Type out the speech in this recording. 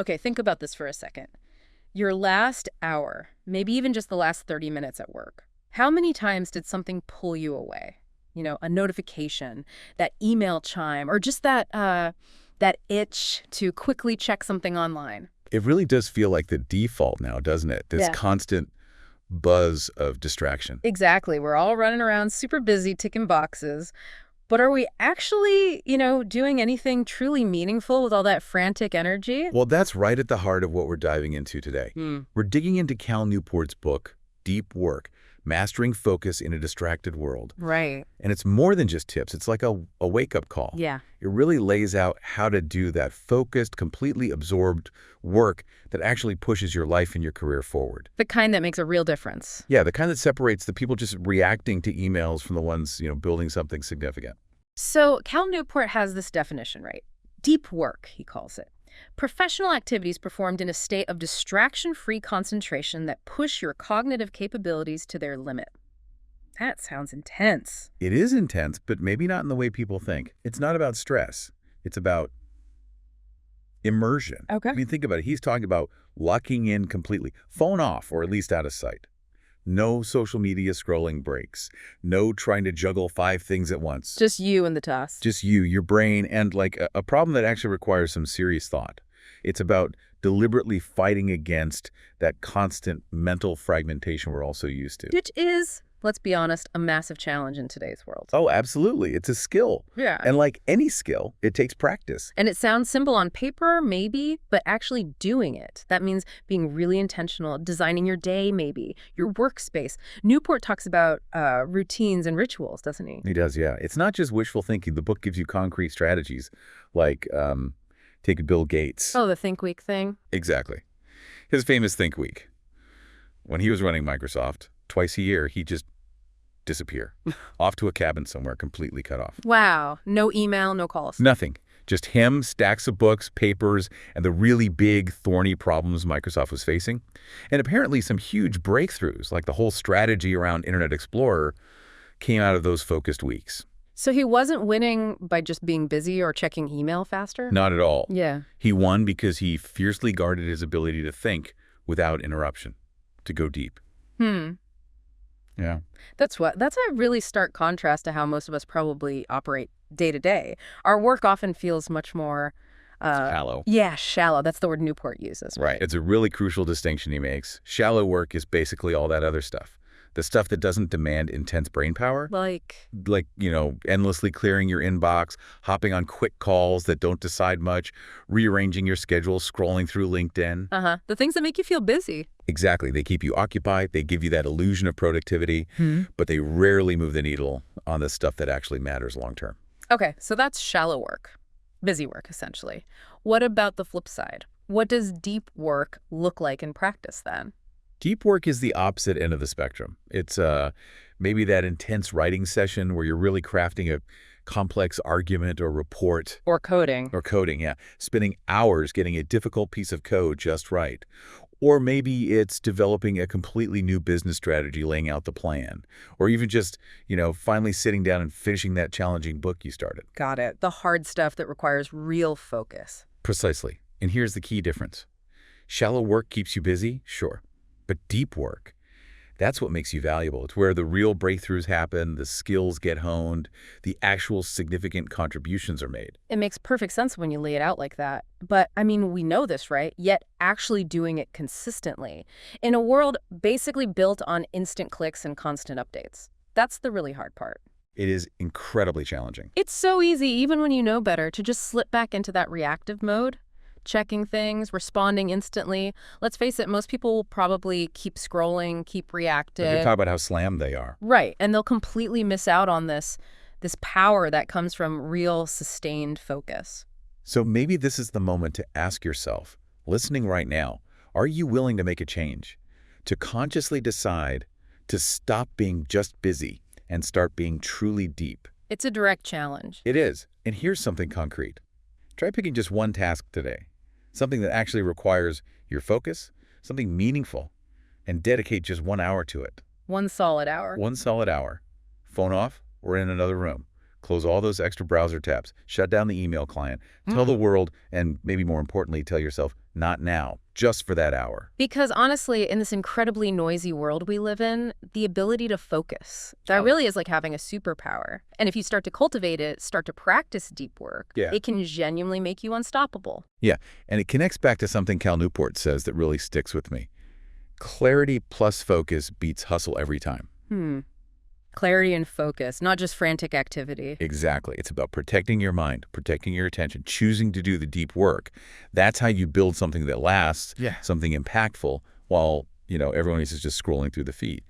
Okay, think about this for a second. Your last hour, maybe even just the last 30 minutes at work. How many times did something pull you away? A notification, that email chime, or just that itch to quickly check something online. It really does feel like the default now, doesn't it? This Yeah. constant buzz of distraction. Exactly. We're all running around super busy, ticking boxes. But are we actually, doing anything truly meaningful with all that frantic energy? Well, that's right at the heart of what we're diving into today. Hmm. We're digging into Cal Newport's book, Deep Work, Mastering Focus in a Distracted World. Right. And it's more than just tips. It's like a wake-up call. Yeah. It really lays out how to do that focused, completely absorbed work that actually pushes your life and your career forward. The kind that makes a real difference. Yeah, the kind that separates the people just reacting to emails from the ones, building something significant. So Cal Newport has this definition, right? Deep work, he calls it. Professional activities performed in a state of distraction-free concentration that push your cognitive capabilities to their limit. That sounds intense. It is intense, but maybe not in the way people think. It's not about stress. It's about immersion. Okay. I mean, think about it. He's talking about locking in completely. Phone off, or at least out of sight. No social media scrolling breaks. No trying to juggle 5 things at once. Just you and the task. Just you, your brain, and like a problem that actually requires some serious thought. It's about deliberately fighting against that constant mental fragmentation we're all so used to. Which is, let's be honest, a massive challenge in today's world. Oh, absolutely. It's a skill. Yeah. And like any skill, it takes practice. And it sounds simple on paper, maybe, but actually doing it. That means being really intentional, designing your day, maybe, your workspace. Newport talks about routines and rituals, doesn't he? He does, yeah. It's not just wishful thinking. The book gives you concrete strategies like take Bill Gates. Oh, the Think Week thing? Exactly. His famous Think Week. When he was running Microsoft, twice a year, he'd just disappear. Off to a cabin somewhere, completely cut off. Wow. No email, no calls. Nothing. Just him, stacks of books, papers, and the really big, thorny problems Microsoft was facing. And apparently some huge breakthroughs, like the whole strategy around Internet Explorer, came out of those focused weeks. So he wasn't winning by just being busy or checking email faster? Not at all. Yeah. He won because he fiercely guarded his ability to think without interruption, to go deep. Yeah. That's a really stark contrast to how most of us probably operate day to day. Our work often feels much more Shallow. Yeah, shallow. That's the word Newport uses. Right. It's a really crucial distinction he makes. Shallow work is basically all that other stuff. The stuff that doesn't demand intense brain power. Like, endlessly clearing your inbox, hopping on quick calls that don't decide much, rearranging your schedule, scrolling through LinkedIn. the things that make you feel busy. Exactly. They keep you occupied. They give you that illusion of productivity, but they rarely move the needle on the stuff that actually matters long term. Okay, so that's shallow work. Busy work, essentially. What about the flip side? What does deep work look like in practice then? Deep work is the opposite end of the spectrum. It's maybe that intense writing session where you're really crafting a complex argument or report. Or coding. Or coding, yeah. Spending hours getting a difficult piece of code just right. Or maybe it's developing a completely new business strategy, laying out the plan. Or even just, finally sitting down and finishing that challenging book you started. Got it. The hard stuff that requires real focus. Precisely. And here's the key difference. Shallow work keeps you busy, sure. But deep work, that's what makes you valuable. It's where the real breakthroughs happen, the skills get honed, the actual significant contributions are made. It makes perfect sense when you lay it out like that. But, we know this, right? Yet actually doing it consistently. In a world basically built on instant clicks and constant updates. That's the really hard part. It is incredibly challenging. It's so easy, even when you know better, to just slip back into that reactive mode. Checking things, responding instantly. Let's face it, most people will probably keep scrolling, keep reactive. You're talking about how slammed they are. Right, and they'll completely miss out on this power that comes from real, sustained focus. So maybe this is the moment to ask yourself, listening right now, are you willing to make a change? To consciously decide to stop being just busy and start being truly deep? It's a direct challenge. It is. And here's something concrete. Try picking just one task today. Something that actually requires your focus, something meaningful, and dedicate just 1 hour to it. 1 solid hour. 1 solid hour. Phone off or in another room. Close all those extra browser tabs. Shut down the email client. Tell the world, and maybe more importantly, tell yourself, not now, just for that hour. Because honestly, in this incredibly noisy world we live in, the ability to focus, that really is like having a superpower. And if you start to cultivate it, start to practice deep work, it can genuinely make you unstoppable. Yeah, and it connects back to something Cal Newport says that really sticks with me. Clarity plus focus beats hustle every time. Clarity and focus, not just frantic activity. Exactly. It's about protecting your mind, protecting your attention, choosing to do the deep work. That's how you build something that lasts, something impactful, while, everyone is just scrolling through the feed.